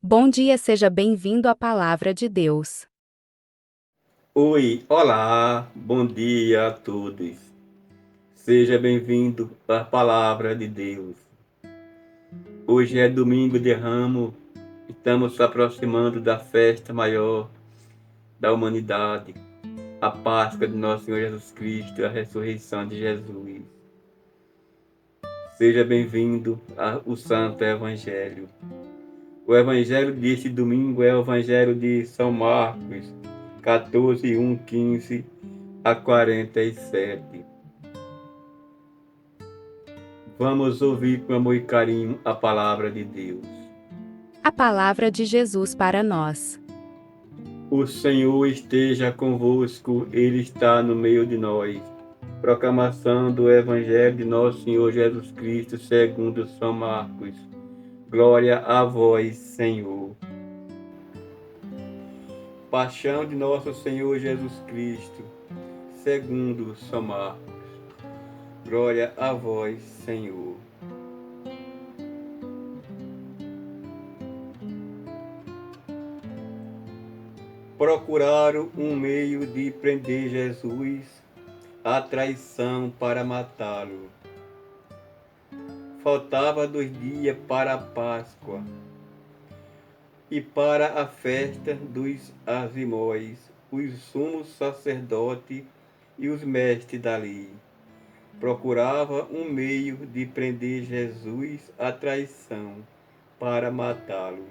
Bom dia, seja bem-vindo à Palavra de Deus. Oi, olá, bom dia a todos. Seja bem-vindo à Palavra de Deus. Hoje é domingo de Ramos, estamos nos aproximando da festa maior da humanidade, a Páscoa de nosso Senhor Jesus Cristo, a ressurreição de Jesus. Seja bem-vindo ao Santo Evangelho. O Evangelho deste domingo é o Evangelho de São Marcos, 14, 1, 15 a 47. Vamos ouvir com amor e carinho a palavra de Deus. A palavra de Jesus para nós. O Senhor esteja convosco, Ele está no meio de nós. Proclamação do Evangelho de nosso Senhor Jesus Cristo, segundo São Marcos. Glória a vós, Senhor. Paixão de nosso Senhor Jesus Cristo, segundo São Marcos. Glória a vós, Senhor. Procuraram um meio de prender Jesus, a traição para matá-lo. Faltava 2 dias para a Páscoa e para a festa dos azimóis, os sumos sacerdotes e os mestres da lei. Procurava um meio de prender Jesus à traição para matá-lo.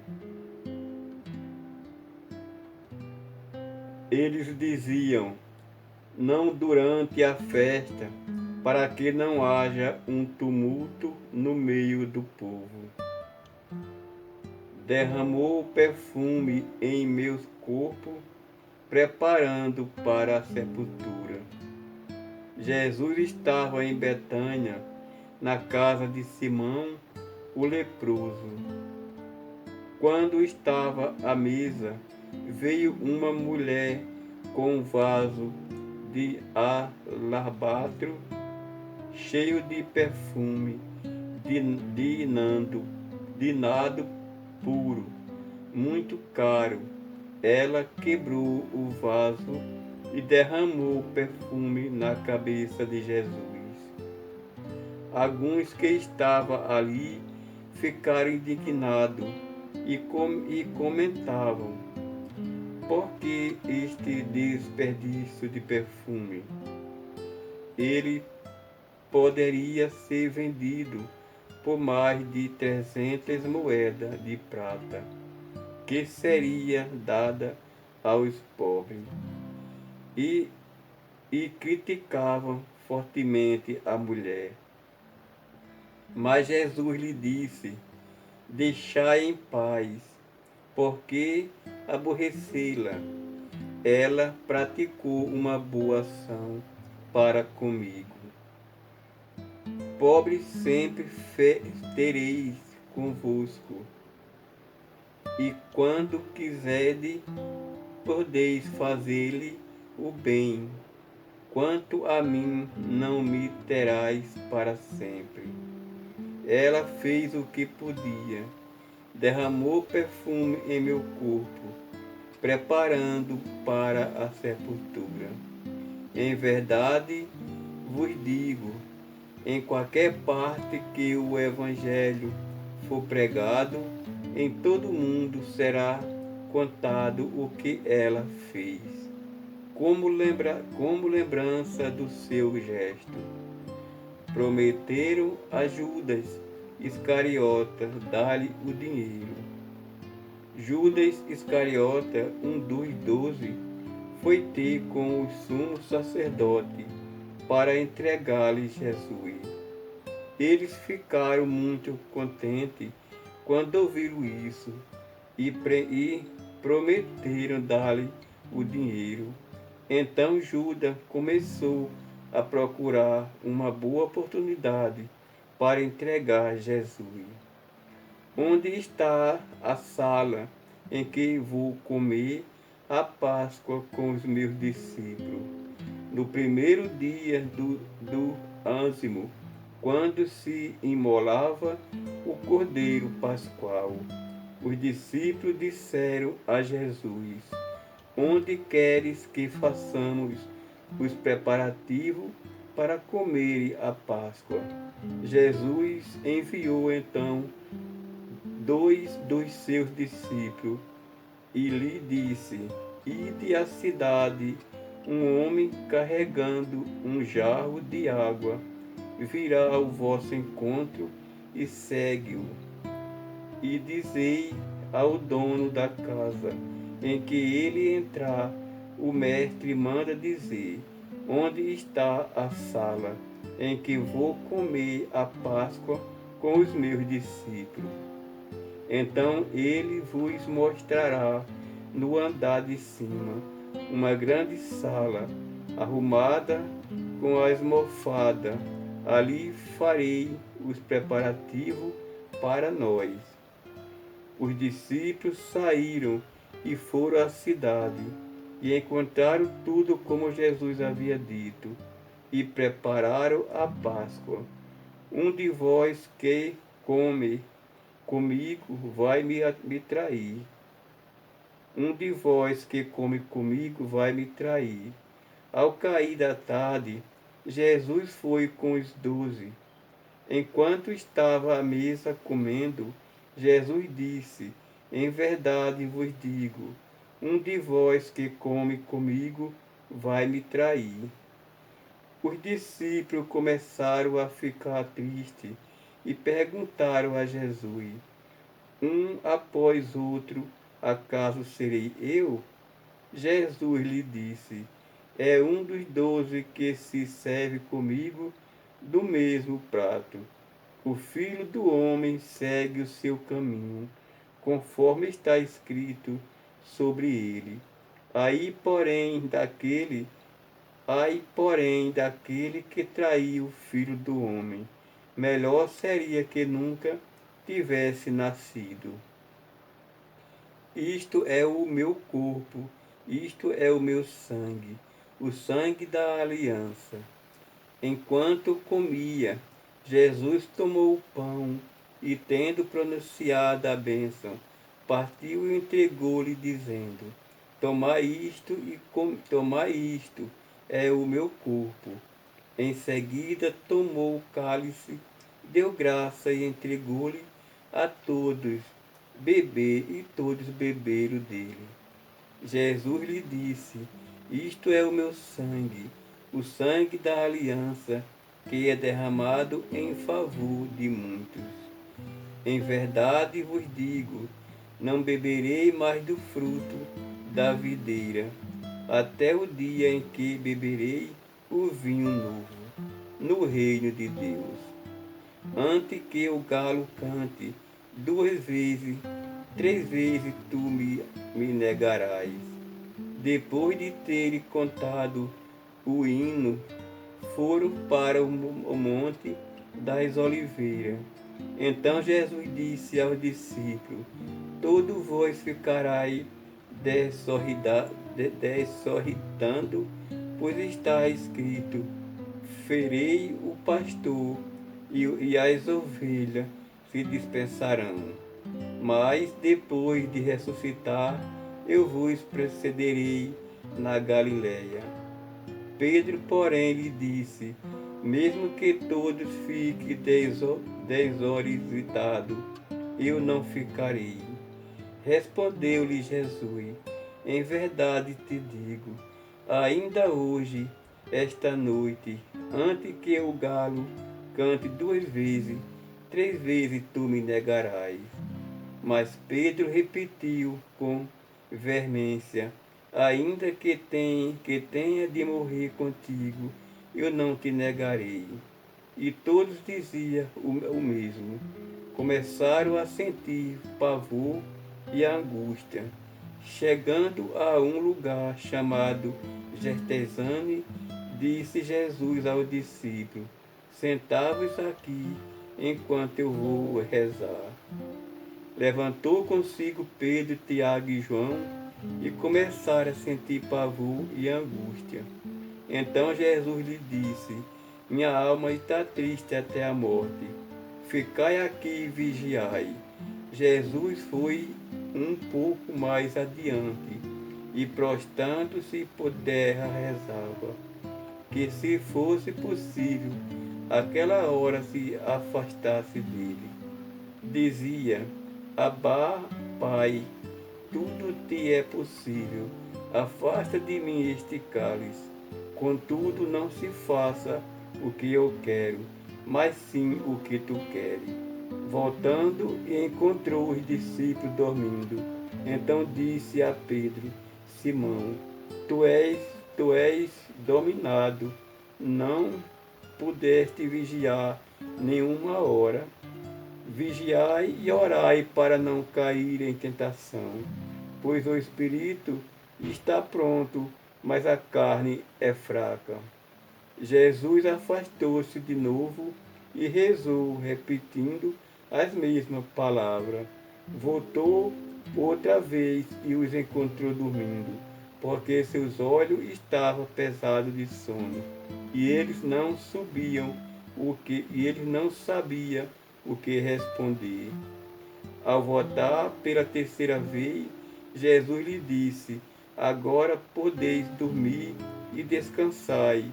Eles diziam: não durante a festa, para que não haja um tumulto no meio do povo. Derramou perfume em meu corpo, preparando para a sepultura. Jesus estava em Betânia, na casa de Simão, o leproso. Quando estava à mesa, veio uma mulher com um vaso de alabastro cheio de perfume de nado puro, muito caro. Ela quebrou o vaso e derramou o perfume na cabeça de Jesus. Alguns que estavam ali ficaram indignados e comentavam: por que este desperdício de perfume? Ele poderia ser vendido por mais de 300 moedas de prata, que seria dada aos pobres. E, e criticavam fortemente a mulher. Mas Jesus lhe disse: deixai em paz, porque aborrecê-la. Ela praticou uma boa ação para comigo. Pobre sempre tereis convosco, e quando quiserdes, podeis fazer-lhe o bem. Quanto a mim, não me terás para sempre. Ela fez o que podia, derramou perfume em meu corpo, preparando para a sepultura. Em verdade vos digo, em qualquer parte que o Evangelho for pregado, em todo o mundo será contado o que ela fez, como lembrança do seu gesto. Prometeram a Judas Iscariote dar-lhe o dinheiro. Judas Iscariote, um dos 12, foi ter com o sumo sacerdote para entregar-lhe Jesus. Eles ficaram muito contentes quando ouviram isso e prometeram dar-lhe o dinheiro. Então Judas começou a procurar uma boa oportunidade para entregar Jesus. Onde está a sala em que vou comer a Páscoa com os meus discípulos? No primeiro dia do ázimo, quando se imolava o cordeiro pascual. Os discípulos disseram a Jesus: Onde queres que façamos os preparativos para comer a Páscoa? Jesus enviou então dois dos seus discípulos e lhe disse: Ide à cidade, um homem carregando um jarro de água virá ao vosso encontro e segue-o. E dizei ao dono da casa em que ele entrar, o mestre manda dizer: Onde está a sala em que vou comer a Páscoa com os meus discípulos? Então ele vos mostrará no andar de cima uma grande sala arrumada com a almofada. Ali farei os preparativos para nós. Os discípulos saíram e foram à cidade e encontraram tudo como Jesus havia dito e prepararam a Páscoa. Um de vós que come comigo vai me trair. Um de vós que come comigo vai me trair. Ao cair da tarde, Jesus foi com os 12. Enquanto estava à mesa comendo, Jesus disse: Em verdade vos digo, um de vós que come comigo vai me trair. Os discípulos começaram a ficar tristes e perguntaram a Jesus, um após outro: Acaso serei eu? Jesus lhe disse: É um dos 12 que se serve comigo do mesmo prato. O Filho do Homem segue o seu caminho, conforme está escrito sobre ele. Ai, porém, daquele que traiu o Filho do Homem, melhor seria que nunca tivesse nascido. Isto é o meu corpo, isto é o meu sangue, o sangue da aliança. Enquanto comia, Jesus tomou o pão e, tendo pronunciado a bênção, partiu e entregou-lhe, dizendo: Tomai isto, é o meu corpo. Em seguida tomou o cálice, deu graça e entregou-lhe a todos beber, e todos beberam dele. Jesus lhe disse: Isto é o meu sangue, o sangue da aliança, que é derramado em favor de muitos. Em verdade vos digo, não beberei mais do fruto da videira, até o dia em que beberei o vinho novo, no reino de Deus. Antes que o galo cante 2 vezes, 3 vezes tu me negarás. Depois de terem contado o hino, foram para o monte das oliveiras. Então Jesus disse aos discípulos: Todos vós ficareis dessorritando, pois está escrito: Ferei o pastor e as ovelhas se dispersarão. Mas depois de ressuscitar, eu vos precederei na Galiléia. Pedro, porém, lhe disse: Mesmo que todos fiquem desorientados, eu não ficarei. Respondeu-lhe Jesus: Em verdade te digo, ainda hoje, esta noite, antes que o galo cante 2 vezes, 3 vezes tu me negarás. Mas Pedro repetiu com veemência: Ainda que tenha de morrer contigo, eu não te negarei. E todos diziam o mesmo. Começaram a sentir pavor e angústia. Chegando a um lugar chamado Getesane, disse Jesus aos discípulos: Sentai-vos aqui, enquanto eu vou rezar. Levantou consigo Pedro, Tiago e João e começaram a sentir pavor e angústia. Então Jesus lhe disse: Minha alma está triste até a morte. Ficai aqui e vigiai. Jesus foi um pouco mais adiante e, prostrando-se por terra, rezava que, se fosse possível, aquela hora se afastasse dele. Dizia: Abá, Pai, tudo te é possível, afasta de mim este cálice. Contudo, não se faça o que eu quero, mas sim o que tu queres. Voltando, encontrou os discípulos dormindo. Então disse a Pedro: Simão, tu és dominado, não pudeste vigiar nenhuma hora. Vigiai e orai para não cair em tentação, pois o espírito está pronto, mas a carne é fraca. Jesus afastou-se de novo e rezou, repetindo as mesmas palavras. Voltou outra vez e os encontrou dormindo, porque seus olhos estavam pesados de sono, e eles não sabiam o que responder. Ao voltar pela terceira vez, Jesus lhe disse: Agora podeis dormir e descansai.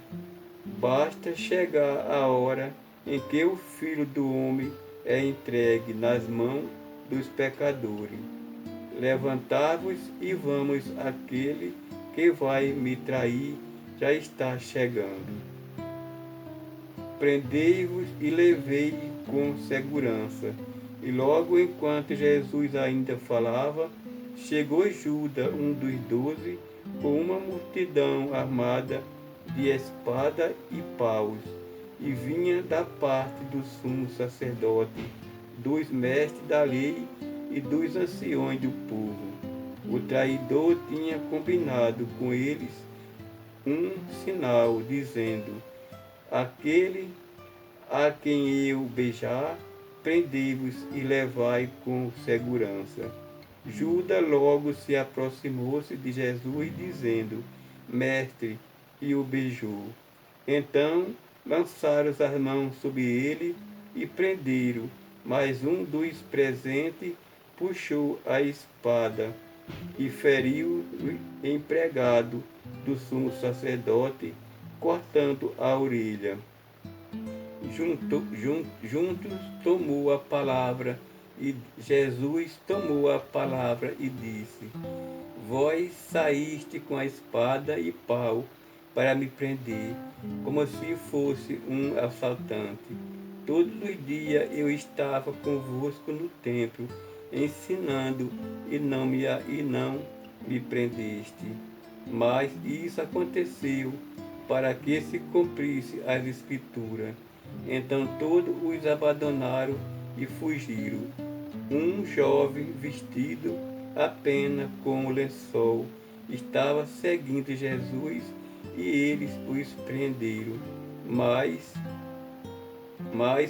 Basta chegar a hora em que o Filho do Homem é entregue nas mãos dos pecadores. Levantai-vos e vamos, aquele que vai me trair já está chegando. Prendei-vos e levei com segurança. E logo enquanto Jesus ainda falava, chegou Judas, um dos 12, com uma multidão armada de espada e paus, e vinha da parte do sumo sacerdote, dos mestres da lei e dos anciões do povo. O traidor tinha combinado com eles um sinal, dizendo: Aquele a quem eu beijar, prendei-vos e levai com segurança. Judas logo se aproximou-se de Jesus, dizendo: Mestre, e o beijou. Então lançaram as mãos sobre ele e prenderam, mas um dos presentes puxou a espada e feriu o empregado do sumo sacerdote, cortando a orelha. Juntos tomou a palavra e Jesus tomou a palavra e disse: Vós saíste com a espada e pau para me prender, como se fosse um assaltante. Todos os dias eu estava convosco no templo, ensinando, e não me prendeste. Mas isso aconteceu para que se cumprisse as Escrituras. Então todos os abandonaram e fugiram. Um jovem vestido apenas com o lençol estava seguindo Jesus e eles os prenderam. Mas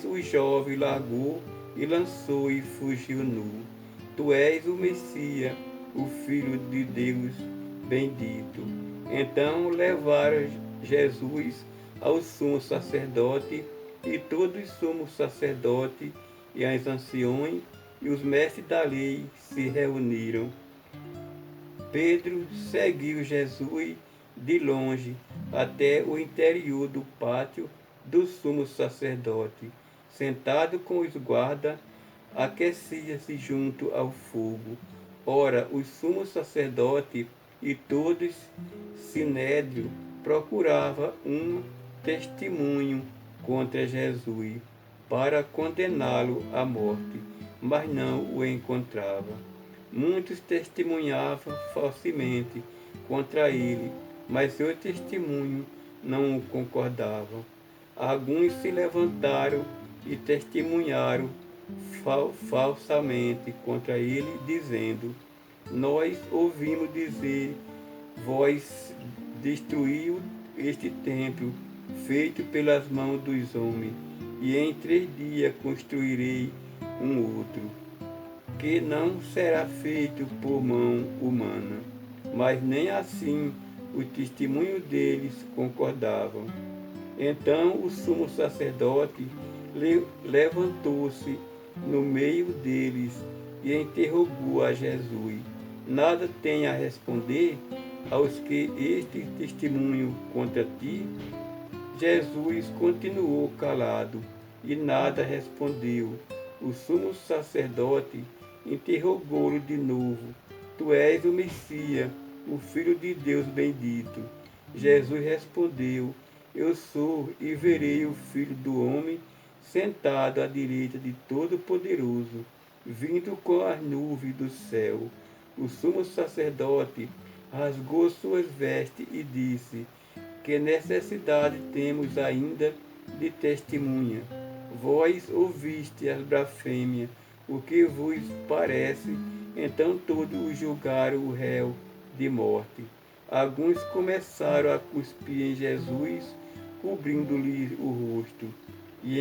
o jovem largou e lançou e fugiu nu. Tu és o Messias, o Filho de Deus bendito. Então levaram Jesus ao sumo sacerdote, e todos os sumos sacerdotes e as anciões e os mestres da lei se reuniram. Pedro seguiu Jesus de longe até o interior do pátio do sumo sacerdote. Sentado com os guardas, aquecia-se junto ao fogo. Ora, os sumos sacerdotes e todos sinédrio procurava um testemunho contra Jesus para condená-lo à morte, mas não o encontrava. Muitos testemunhavam falsamente contra ele, mas seu testemunho não o concordava. Alguns se levantaram e testemunharam falsamente contra ele, dizendo: Nós ouvimos dizer, vós destruiu este templo, feito pelas mãos dos homens, e em 3 dias construirei um outro, que não será feito por mão humana. Mas nem assim o testemunho deles concordavam. Então o sumo sacerdote levantou-se no meio deles e interrogou a Jesus: Nada tem a responder aos que este testemunho contra ti? Jesus continuou calado e nada respondeu. O sumo sacerdote interrogou-o de novo: Tu és o Messias, o Filho de Deus bendito. Jesus respondeu: Eu sou, e verei o Filho do Homem sentado à direita de Todo-Poderoso, vindo com as nuvens do céu. O sumo sacerdote rasgou suas vestes e disse: Que necessidade temos ainda de testemunha? Vós ouviste as blasfêmias, o que vos parece? Então todos o julgaram o réu de morte. Alguns começaram a cuspir em Jesus, cobrindo-lhe o rosto, e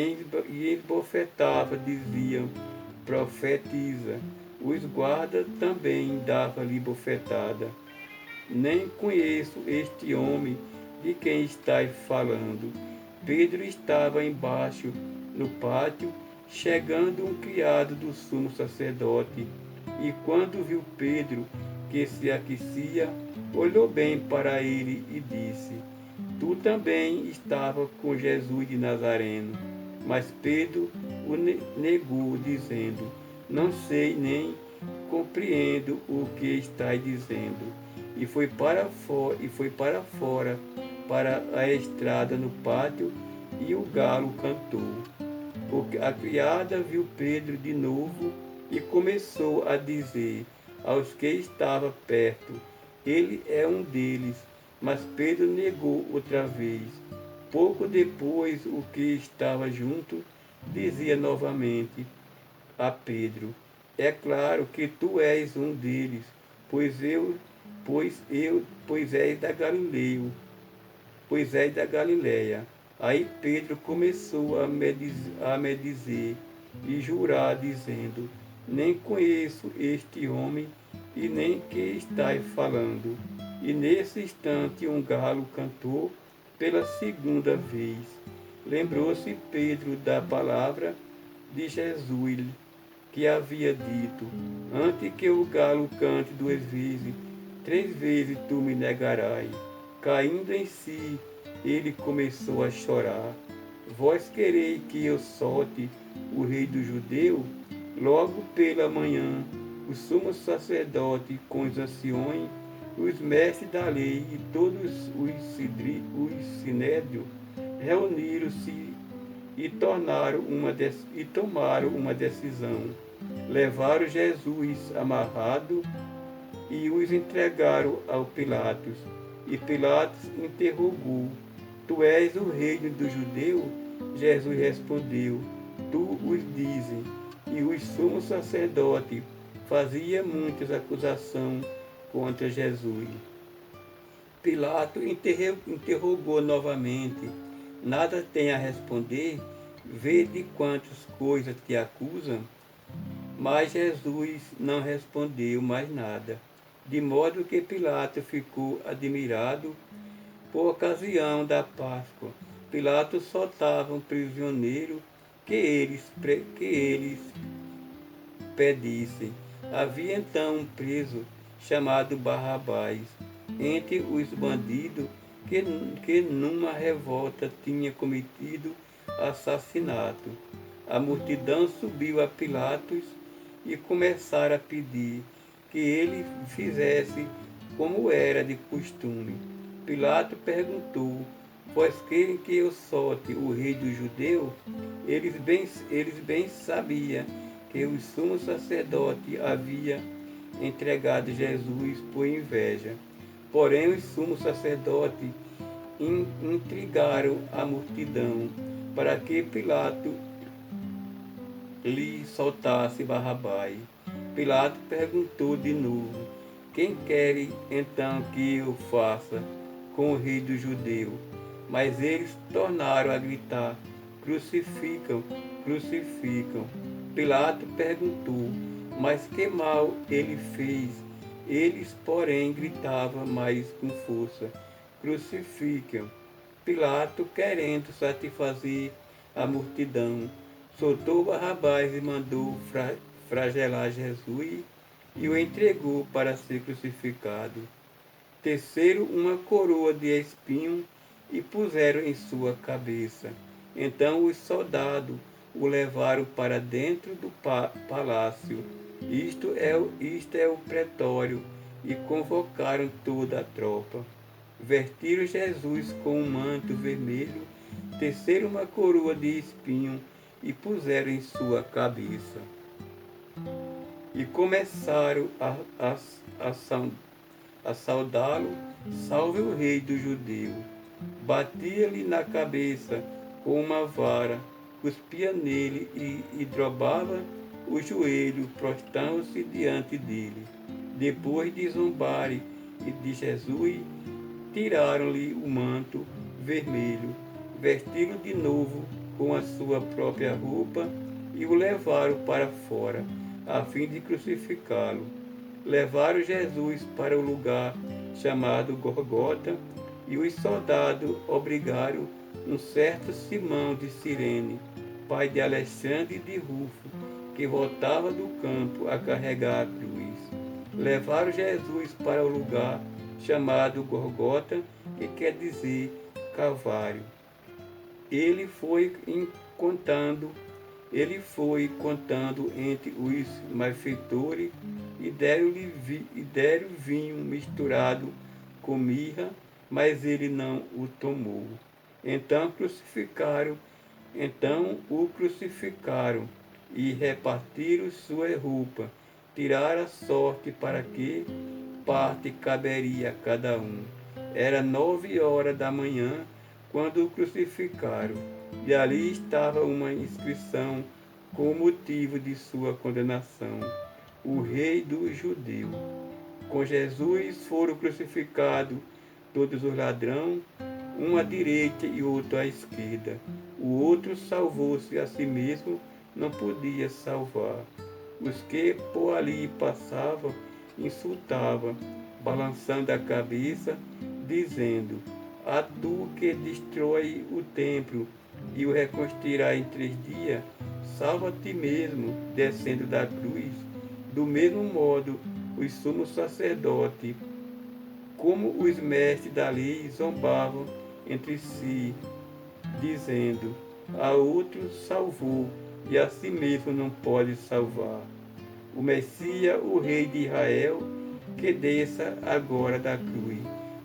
esbofetavam, diziam: Profetiza. Os guardas também davam-lhe bofetada. Nem conheço este homem de quem estáis falando. Pedro estava embaixo, no pátio, chegando um criado do sumo sacerdote, e quando viu Pedro, que se aquecia, olhou bem para ele e disse: Tu também estava com Jesus de Nazareno. Mas Pedro o negou, dizendo: Não sei nem compreendo o que estás dizendo. E foi para fora, para a estrada no pátio, e o galo cantou. A criada viu Pedro de novo e começou a dizer aos que estavam perto: Ele é um deles. Mas Pedro negou outra vez. Pouco depois, o que estava junto dizia novamente a Pedro: É claro que tu és um deles, pois és da Galileia, Aí Pedro começou a me dizer e jurar, dizendo: Nem conheço este homem e nem que estás falando. E nesse instante um galo cantou pela segunda vez. Lembrou-se Pedro da palavra de Jesus, que havia dito: Antes que o galo cante 2 vezes, 3 vezes tu me negarás. Caindo em si, ele começou a chorar. Vós quereis que eu solte o rei dos judeus? Logo pela manhã, o sumo sacerdote com os anciões, os mestres da lei e todos os sinédrios reuniram-se e tomaram uma decisão. Levaram Jesus amarrado e os entregaram ao Pilatos. E Pilatos interrogou: Tu és o rei dos judeus? Jesus respondeu: Tu os dizes. E o sumo sacerdote fazia muitas acusações contra Jesus. Pilatos interrogou novamente: Nada tem a responder? Vê de quantas coisas te acusam? Mas Jesus não respondeu mais nada, de modo que Pilatos ficou admirado. Por ocasião da Páscoa, Pilatos soltava um prisioneiro que eles pedissem. Havia então um preso chamado Barrabás entre os bandidos que numa revolta tinha cometido assassinato. A multidão subiu a Pilatos e começaram a pedir que ele fizesse como era de costume. Pilatos perguntou: Vós querem que eu solte o rei dos judeus? Eles bem sabiam que o sumo sacerdote havia entregado Jesus por inveja. Porém, os sumos sacerdotes intrigaram a multidão para que Pilatos lhe soltasse Barrabás. Pilatos perguntou de novo: Quem quer então que eu faça com o rei dos judeus? Mas eles tornaram a gritar: Crucificam, crucificam. Pilatos perguntou: Mas que mal ele fez? Eles, porém, gritavam mais com força: Crucificam. Pilatos, querendo satisfazer a multidão, soltou Barrabás e mandou flagelar Jesus e o entregou para ser crucificado. Terceiro, uma coroa de espinho e puseram em sua cabeça. Então os soldados o levaram para dentro do palácio. Isto é o pretório, e convocaram toda a tropa. Vestiram Jesus com um manto vermelho, teceram uma coroa de espinho e puseram em sua cabeça. E começaram a saudá-lo, salve o rei dos judeus. Batia-lhe na cabeça com uma vara, cuspia nele e dobrava o joelho, prostrando-se diante dele. Depois de zombarem de Jesus, tiraram-lhe o manto vermelho, vestiram de novo com a sua própria roupa e o levaram para fora, a fim de crucificá-lo. Levaram Jesus para o lugar chamado Gorgota, e os soldados obrigaram um certo Simão de Cirene, pai de Alexandre e de Rufo, que voltava do campo a carregar a cruz. Levaram Jesus para o lugar chamado Gorgota, que quer dizer Calvário. Ele foi contando entre os malfeitores e deram vinho misturado com mirra, mas ele não o tomou. Então o crucificaram e repartiram sua roupa, tiraram a sorte para que parte caberia a cada um. Era 9 horas da manhã quando o crucificaram, e ali estava uma inscrição com o motivo de sua condenação: o rei dos judeus. Com Jesus foram crucificados todos os ladrões, um à direita e outro à esquerda. O outro salvou-se a si mesmo, não podia salvar. Os que por ali passavam insultavam, balançando a cabeça, dizendo: a tu que destrói o templo e o reconstruirá em 3 dias, salva a ti mesmo, descendo da cruz. Do mesmo modo, os sumos sacerdotes, como os mestres da lei, zombavam entre si, dizendo: a outro salvou, e a si mesmo não pode salvar. O Messias, o Rei de Israel, que desça agora da cruz,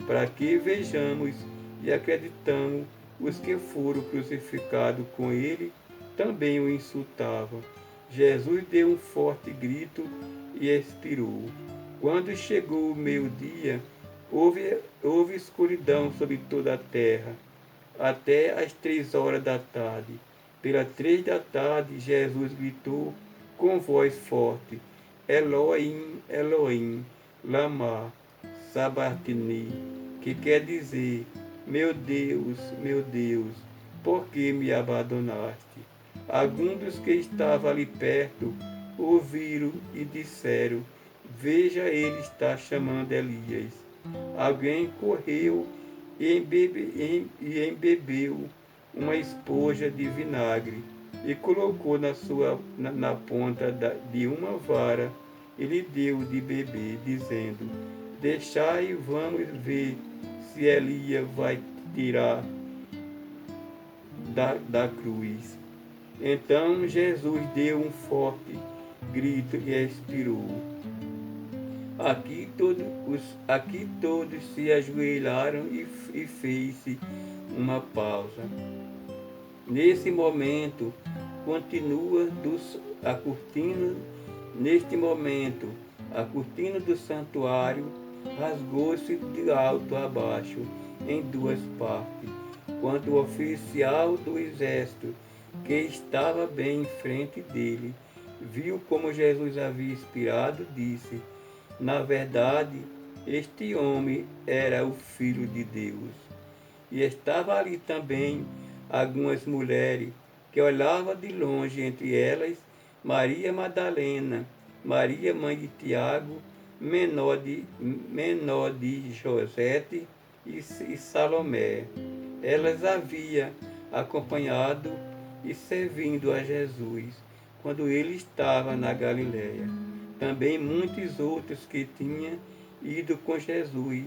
para que vejamos e acreditamos. Os que foram crucificados com ele também o insultavam. Jesus deu um forte grito e expirou. Quando chegou o meio-dia, houve escuridão sobre toda a terra, até às 3 horas da tarde. Pelas 3 da tarde, Jesus gritou com voz forte: Elohim, Elohim, lama sabachthani, que quer dizer: meu Deus, por que me abandonaste? Alguns dos que estavam ali perto ouviram e disseram: veja, ele está chamando Elias. Alguém correu e embebeu uma esponja de vinagre e colocou na ponta de uma vara e lhe deu de beber, dizendo: deixai e vamos ver se Elias vai tirar da cruz. Então Jesus deu um forte grito e expirou. Aqui todos se ajoelharam e fez-se uma pausa. Nesse momento, a cortina do santuário rasgou-se de alto a baixo em 2 partes, quando o oficial do exército, que estava bem em frente dele, viu como Jesus havia expirado, disse: na verdade, este homem era o Filho de Deus. E estava ali também algumas mulheres que olhavam de longe, entre elas Maria Madalena, Maria mãe de Tiago, menor de Josete e Salomé. Elas haviam acompanhado e servindo a Jesus quando ele estava na Galiléia. Também muitos outros que tinham ido com Jesus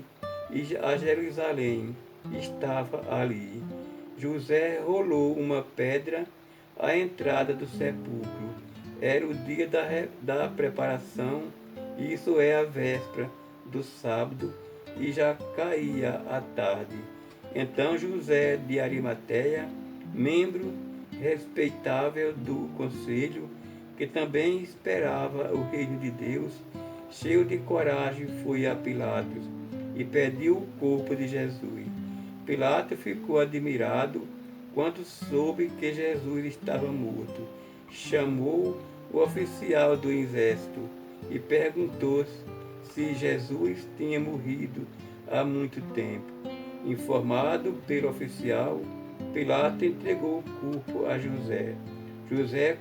e a Jerusalém estavam ali. José rolou uma pedra à entrada do sepulcro. Era o dia da preparação, isso é a véspera do sábado, e já caía a tarde. Então José de Arimateia, membro respeitável do conselho, que também esperava o reino de Deus, cheio de coragem, foi a Pilatos e pediu o corpo de Jesus. Pilatos ficou admirado quando soube que Jesus estava morto. Chamou o oficial do exército e perguntou se Jesus tinha morrido há muito tempo. Informado pelo oficial, Pilatos entregou o corpo a José. José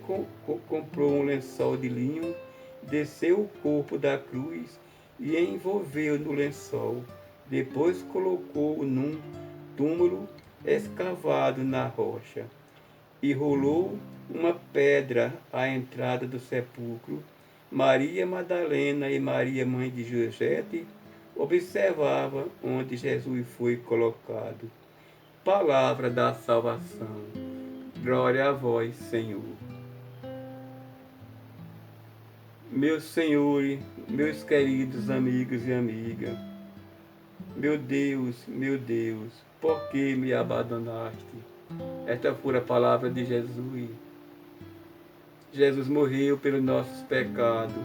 comprou um lençol de linho, desceu o corpo da cruz e envolveu no lençol. Depois colocou-o num túmulo escavado na rocha e rolou uma pedra à entrada do sepulcro. Maria Madalena e Maria, mãe de José, observavam onde Jesus foi colocado. Palavra da salvação. Glória a vós, Senhor. Meu Senhor, meus queridos amigos e amigas, meu Deus, por que me abandonaste? Esta foi a palavra de Jesus. Jesus morreu pelos nossos pecados.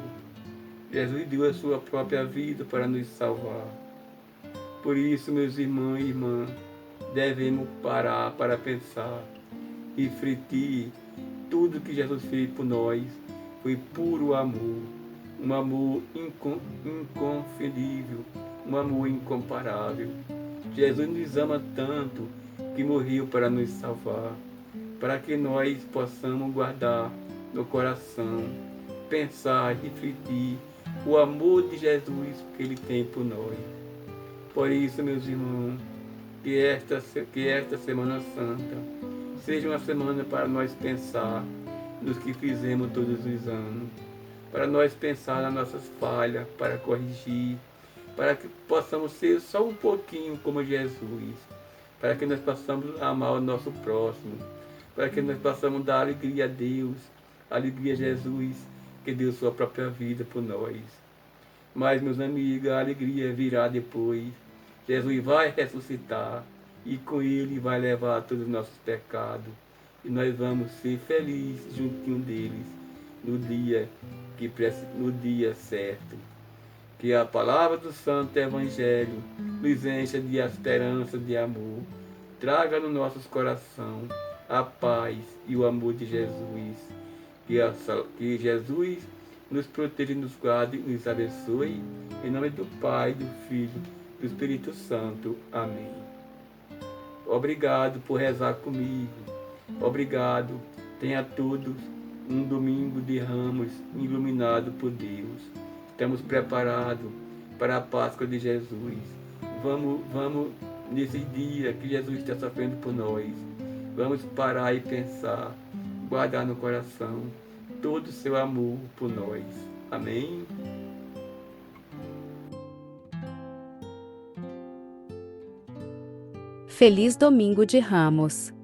Jesus deu a sua própria vida para nos salvar. Por isso, meus irmãos e irmãs, devemos parar para pensar, refletir. Tudo que Jesus fez por nós foi puro amor, um amor inconfundível, um amor incomparável. Jesus nos ama tanto que morreu para nos salvar, para que nós possamos guardar no coração, pensar, refletir o amor de Jesus que Ele tem por nós. Por isso, meus irmãos, que esta Semana Santa seja uma semana para nós pensar nos que fizemos todos os anos, para nós pensar nas nossas falhas, para corrigir, para que possamos ser só um pouquinho como Jesus, para que nós possamos amar o nosso próximo, para que nós possamos dar alegria a Deus, alegria a Jesus, que deu sua própria vida por nós. Mas, meus amigos, a alegria virá depois. Jesus vai ressuscitar e com Ele vai levar todos os nossos pecados. E nós vamos ser felizes juntinho deles no dia certo. Que a palavra do Santo Evangelho nos encha de esperança, de amor. Traga no nossos corações a paz e o amor de Jesus. Que Jesus nos proteja, nos guarde e nos abençoe. Em nome do Pai, do Filho e do Espírito Santo. Amém. Obrigado por rezar comigo. Obrigado. Tenha todos um domingo de Ramos iluminado por Deus. Estamos preparados para a Páscoa de Jesus. Vamos nesse dia que Jesus está sofrendo por nós. Vamos parar e pensar, guardar no coração todo o seu amor por nós. Amém? Feliz Domingo de Ramos!